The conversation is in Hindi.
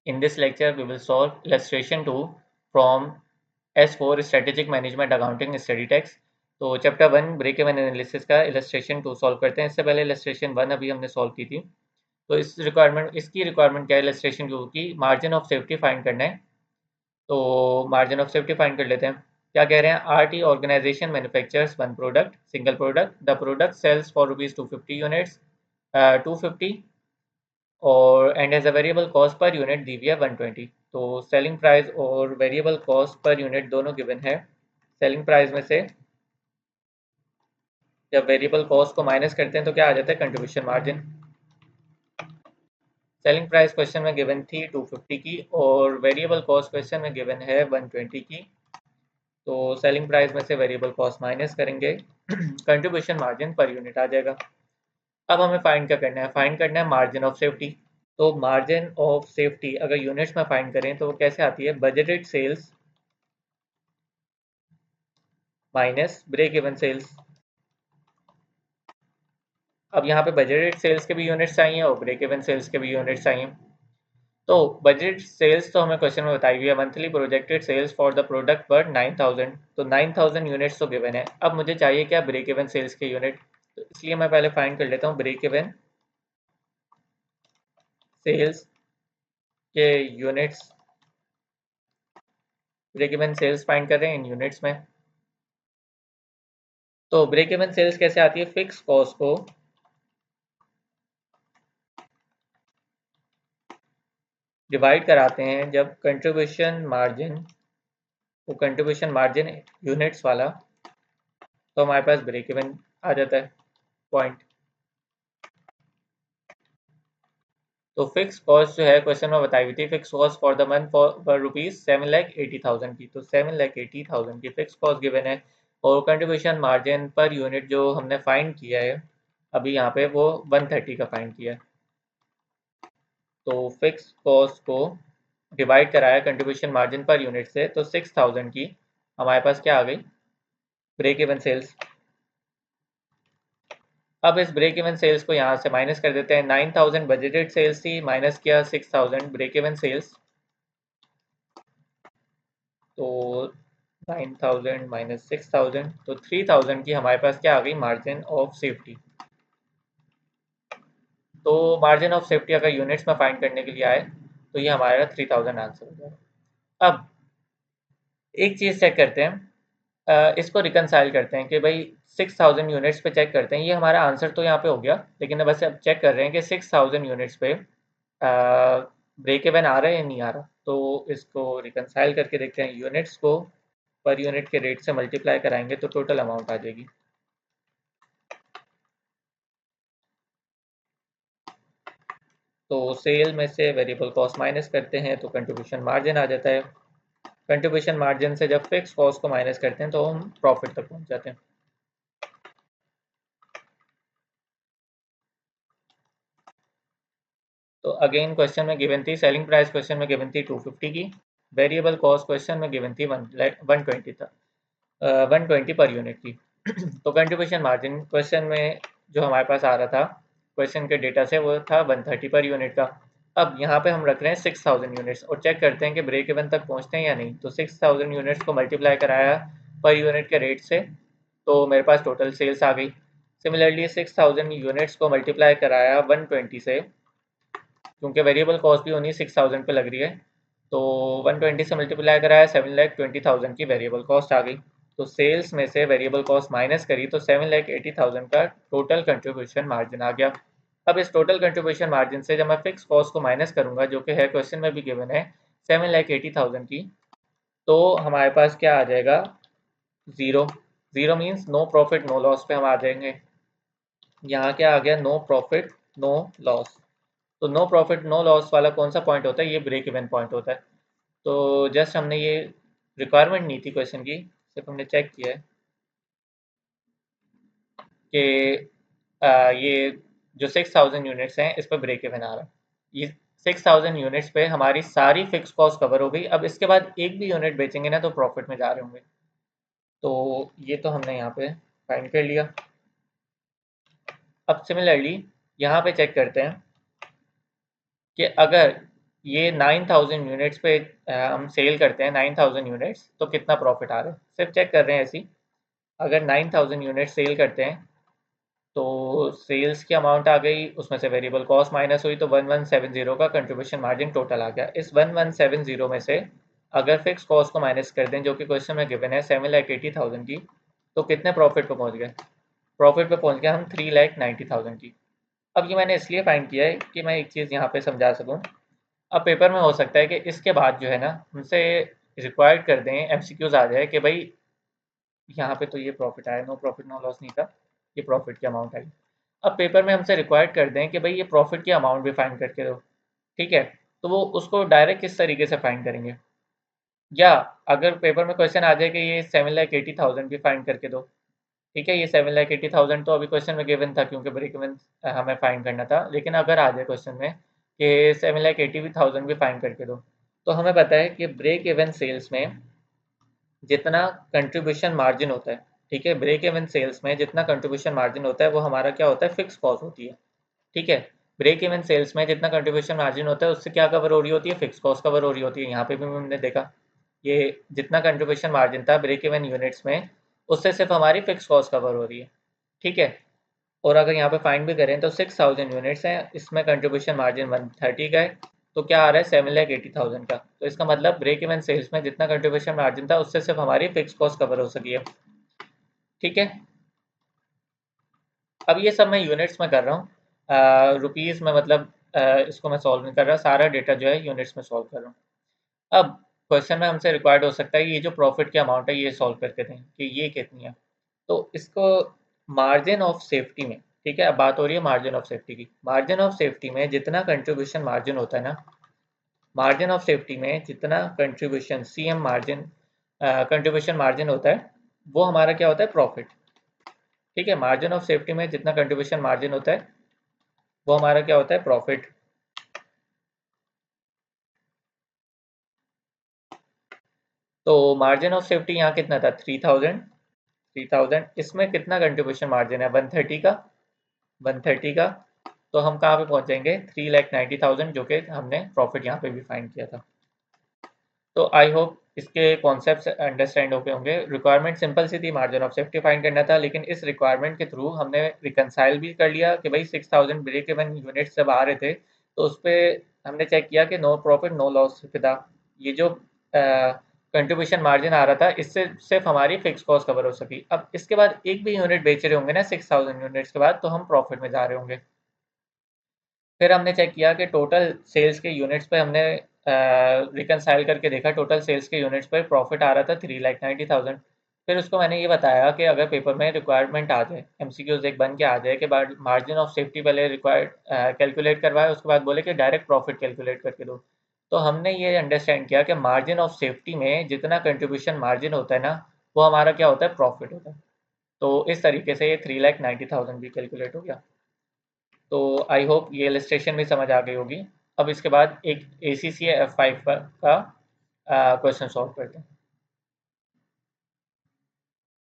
In this lecture, we will solve illustration 2 from S4 Strategic Management Accounting Study Text. तो चैप्टर 1 ब्रेक इवन एनालिसिस का इलस्ट्रेशन 2 सॉल्व करते हैं। इससे पहले इलस्ट्रेशन 1 अभी हमने सॉल्व की थी। तो इसकी रिक्वायरमेंट क्या है इलस्ट्रेशन 2 की? मार्जिन ऑफ सेफ्टी फाइंड करना है। तो मार्जिन ऑफ सेफ्टी फाइंड कर लेते हैं। क्या कह रहे हैं? RT organisation manufactures one product, single product, the product sells for ₹250 units, 250 और and as a variable cost per unit दी हुई है 120। तो सेलिंग प्राइस और वेरिएबल कॉस्ट पर यूनिट दोनों गिवन है। सेलिंग प्राइस में से जब वेरिएबल कॉस्ट को माइनस करते हैं तो क्या आ जाता है? Contribution margin. Selling price question में गिवन थी 250 की और वेरिएबल कॉस्ट क्वेश्चन में गिवन है 120 की। तो सेलिंग प्राइस में से वेरिएबल कॉस्ट माइनस करेंगे, कंट्रीब्यूशन मार्जिन पर यूनिट आ जाएगा। अब हमें फाइंड क्या करना है? फाइंड करना है मार्जिन ऑफ सेफ्टी। तो मार्जिन ऑफ सेफ्टी अगर यूनिट्स में फाइंड करें तो वो कैसे आती है? Budgeted sales minus break even sales. अब यहाँ पे बजटेड सेल्स के भी यूनिट्स चाहिए और ब्रेक इवन सेल्स के भी यूनिट्स चाहिए। तो बजट सेल्स तो हमें क्वेश्चन में बताई हुई है, monthly projected sales for the product पर 9000। तो 9000 यूनिट्स तो गिवन है। अब मुझे चाहिए क्या? ब्रेक इवन सेल्स के यूनिट। तो इसलिए मैं पहले फाइंड कर लेता हूँ ब्रेक इवन सेल्स के units. Break even sales find कर रहे हैं इन यूनिट्स में। तो ब्रेक इवन सेल्स कैसे आती है? फिक्स कॉस्ट को डिवाइड कराते हैं जब कंट्रीब्यूशन मार्जिन, वो कंट्रीब्यूशन मार्जिन यूनिट्स वाला, तो हमारे पास ब्रेक इवन आ जाता है पॉइंट। तो फिक्स कॉस्ट जो है क्वेश्चन में बताई हुई थी, fix cost for the month for ₹7,80,000 की। तो 7,80,000 की फिक्स कॉस्ट गिवन है और कंट्रीब्यूशन मार्जिन पर यूनिट जो हमने फाइंड किया है अभी यहाँ पे वो 130 का फाइंड किया है। तो फिक्स कॉस्ट को डिवाइड कराया कंट्रीब्यूशन मार्जिन पर यूनिट से, तो 6000 की हमारे पास क्या आ गई? Break even sales. अब इस ब्रेक इवन सेल्स को यहाँ से माइनस कर देते हैं। 9000 बजटेड सेल्स थी, माइनस किया 6000 ब्रेक इवन सेल्स। तो 9000 माइनस 6000, तो 3000 की हमारे पास क्या आ गई? Margin of safety. तो मार्जिन ऑफ सेफ्टी अगर यूनिट्स में फाइंड करने के लिए आए तो ये हमारा 3000 आंसर हो जाएगा। अब एक चीज़ चेक करते हैं, इसको रिकनसाइल करते हैं कि भाई 6000 यूनिट्स पे चेक करते हैं। ये हमारा आंसर तो यहाँ पे हो गया, लेकिन बस अब चेक कर रहे हैं कि 6000 यूनिट्स पे ब्रेक इवन आ रहा है या नहीं आ रहा। तो इसको रिकनसाइल करके देखते हैं। यूनिट्स को पर यूनिट के रेट से मल्टीप्लाई कराएंगे तो टोटल अमाउंट आ जाएगी। तो सेल में से वेरिएबल कॉस्ट माइनस करते हैं तो कंट्रीब्यूशन मार्जिन आ जाता है। कंट्रीब्यूशन मार्जिन से जब फिक्स कॉस्ट को माइनस करते हैं तो हम प्रॉफिट तक पहुंच जाते हैं। तो अगेन क्वेश्चन में गिवन थी सेलिंग प्राइस, क्वेश्चन में गिवन थी 250 की। वेरिएबल कॉस्ट क्वेश्चन में गिवन थी 120 था, 120 पर यूनिट की। तो कंट्रीब्यूशन मार्जिन क्वेश्चन में जो हमारे पास आ रहा था क्वेश्चन के डेटा से वो था 130 पर यूनिट का। अब यहाँ पे हम रख रहे हैं 6000 यूनिट्स और चेक करते हैं कि ब्रेक इवन तक पहुँचते हैं या नहीं। तो 6000 यूनिट्स को मल्टीप्लाई कराया पर यूनिट के रेट से, तो मेरे पास टोटल सेल्स आ गई। सिमिलरली 6000 यूनिट्स को मल्टीप्लाई कराया 120 से, क्योंकि वेरिएबल कॉस्ट भी उन्हीं 6000 पे लग रही है, तो 120 से मल्टीप्लाई कराया 7,20,000 की वेरिएबल कॉस्ट आ गई। तो सेल्स में से वेरिएबल कॉस्ट माइनस करी तो 7,80,000 का टोटल कंट्रीब्यूशन मार्जिन आ गया। अब इस टोटल कंट्रीब्यूशन मार्जिन से जब मैं फिक्स कॉस्ट को माइनस करूंगा जो कि है क्वेश्चन में भी गिवन है 7,80,000 की, तो हमारे पास क्या आ जाएगा? Zero. Zero means no profit no loss पे हम आ जाएंगे। यहाँ क्या आ गया? No profit no loss. तो नो प्रॉफिट नो लॉस वाला कौन सा पॉइंट होता है? ये ब्रेक इवन पॉइंट होता है। तो जस्ट हमने ये रिक्वायरमेंट नहीं थी क्वेश्चन की, सिर्फ हमने चेक किया है कि ये जो 6000 यूनिट्स हैं इस पर ब्रेक इवन आ रहा है। ये 6000 यूनिट्स पे हमारी सारी फिक्स कॉस्ट कवर हो गई। अब इसके बाद एक भी यूनिट बेचेंगे ना तो प्रॉफिट में जा रहे होंगे। तो ये तो हमने यहाँ पे फाइंड कर लिया। अब सिमिलरली यहाँ पे चेक करते हैं कि अगर ये 9000 यूनिट्स पे हम सेल करते हैं 9000 यूनिट्स, तो कितना प्रॉफिट आ रहा है सिर्फ चेक कर रहे हैं ऐसी। अगर 9000 यूनिट सेल करते हैं तो सेल्स की अमाउंट आ गई, उसमें से वेरिएबल कॉस्ट माइनस हुई तो 1170 का कंट्रीब्यूशन मार्जिन टोटल आ गया। इस 1170 में से अगर फिक्स कॉस्ट को माइनस कर दें जो कि क्वेश्चन में गिवन है 7,80,000 की, तो कितने प्रॉफिट पे पहुंच गए? प्रॉफिट पे पहुंच गया हम 3,90,000 की। अब ये मैंने इसलिए फाइंड किया है कि मैं एक चीज़ यहाँ पे समझा सकूँ। अब पेपर में हो सकता है कि इसके बाद जो है ना हमसे रिक्वायर्ड कर दें, एमसीक्यूज आ जाए कि भाई यहाँ पे तो ये प्रॉफिट आया, नो प्रॉफिट नो लॉस नहीं था, ये प्रॉफिट की अमाउंट आई। अब पेपर में हमसे रिक्वायर्ड कर दें कि भाई ये प्रॉफिट की अमाउंट भी फाइंड करके दो, ठीक है, तो वो उसको डायरेक्ट किस तरीके से फाइंड करेंगे? या अगर पेपर में क्वेश्चन आ जाए कि ये 7,80,000 भी फाइंड करके दो, ठीक है, ये 7,80,000 तो अभी क्वेश्चन में गिवन था क्योंकि ब्रेक इवन हमें फाइंड करना था, लेकिन अगर आ जाए क्वेश्चन में कि 7,80,000 भी फाइंड करके दो, तो हमें पता है कि ब्रेक इवन सेल्स में जितना कंट्रीब्यूशन मार्जिन होता है, ठीक है, ब्रेक इवन सेल्स में जितना कंट्रीब्यूशन मार्जिन होता है वो हमारा क्या होता है? फिक्स कॉस्ट होती है, ठीक है। ब्रेक इवन सेल्स में जितना कंट्रीब्यूशन मार्जिन होता है उससे क्या कवर हो रही होती है? फिक्स कॉस्ट कवर हो रही होती है। यहाँ पे भी हमने देखा ये जितना कंट्रीब्यूशन मार्जिन था ब्रेक इवन यूनिट्स में, उससे सिर्फ हमारी फिक्स कॉस्ट कवर हो रही है, ठीक है। और अगर यहाँ पे फाइंड भी करें तो 6,000 यूनिट्स हैं, इसमें कंट्रीब्यूशन मार्जिन 130 का है, तो क्या आ रहा है? 7,80,000 का। तो इसका मतलब ब्रेक इवन सेल्स में जितना कंट्रीब्यूशन मार्जिन था उससे सिर्फ हमारी फिक्स कॉस्ट कवर हो सकी है, ठीक है। अब ये सब मैं यूनिट्स में कर रहा हूँ, रुपीज़ में मतलब इसको मैं सॉल्व नहीं कर रहा, सारा डेटा जो है यूनिट्स में सॉल्व कर रहा हूँ। अब क्वेश्चन में हमसे रिक्वायर्ड हो सकता है ये जो प्रॉफिट की अमाउंट है ये सॉल्व करके दें कि ये कितनी है। तो इसको मार्जिन ऑफ सेफ्टी में, ठीक है, अब बात हो रही है मार्जिन ऑफ सेफ्टी की। मार्जिन ऑफ सेफ्टी में जितना कंट्रीब्यूशन मार्जिन होता है ना, मार्जिन ऑफ सेफ्टी में जितना contribution CM margin contribution margin होता है वो हमारा क्या होता है? प्रॉफिट, ठीक है। मार्जिन ऑफ सेफ्टी में जितना कंट्रीब्यूशन मार्जिन होता है वो हमारा क्या होता है? प्रॉफिट। तो मार्जिन ऑफ सेफ्टी यहाँ कितना था? 3,000। 3,000 इसमें कितना कंट्रीब्यूशन मार्जिन है? 130 का। 130 का, तो हम कहाँ पे पहुंचेंगे? 3,90,000 जो कि हमने प्रॉफिट यहाँ पे भी फाइंड किया था। तो आई होप इसके कॉन्सेप्ट्स अंडरस्टैंड हो गए होंगे। रिक्वायरमेंट सिंपल सी थी, मार्जिन ऑफ सेफ्टी फाइंड करना था, लेकिन इस रिक्वायरमेंट के थ्रू हमने रिकनसाइल भी कर लिया कि भाई 6,000 ब्रेक इवन यूनिट्स जब आ रहे थे तो उस पर हमने चेक किया कि नो प्रॉफिट नो लॉस था। ये जो कंट्रीब्यूशन मार्जिन आ रहा था इससे सिर्फ हमारी फिक्स कॉस्ट कवर हो सकी। अब इसके बाद एक भी यूनिट बेच रहे होंगे ना 6,000 यूनिट्स के बाद, तो हम प्रॉफिट में जा रहे होंगे। फिर हमने चेक किया कि टोटल सेल्स के यूनिट्स पे हमने रिकनसाइल करके देखा, टोटल सेल्स के यूनिट्स पर प्रॉफिट आ रहा था 3,90,000। फिर उसको मैंने ये बताया कि अगर पेपर में रिक्वायरमेंट आ जाए, एमसीक्यूज एक बन के आ जाए कि मार्जिन ऑफ सेफ्टी पहले रिक्वायर्ड कैलकुलेट करवाए, उसके बाद बोले कि डायरेक्ट प्रॉफिट कैलकुलेट करके दो, तो हमने ये अंडरस्टैंड किया कि मार्जिन ऑफ सेफ्टी में जितना कंट्रीब्यूशन मार्जिन होता है ना वो हमारा क्या होता है? प्रॉफिट होता है। तो इस तरीके से ये 3,90,000 भी कैलकुलेट हो गया। तो आई होप ये इलस्ट्रेशन भी समझ आ गई होगी। अब इसके बाद एक ACCA F5 का क्वेश्चन सॉल्व करते हैं।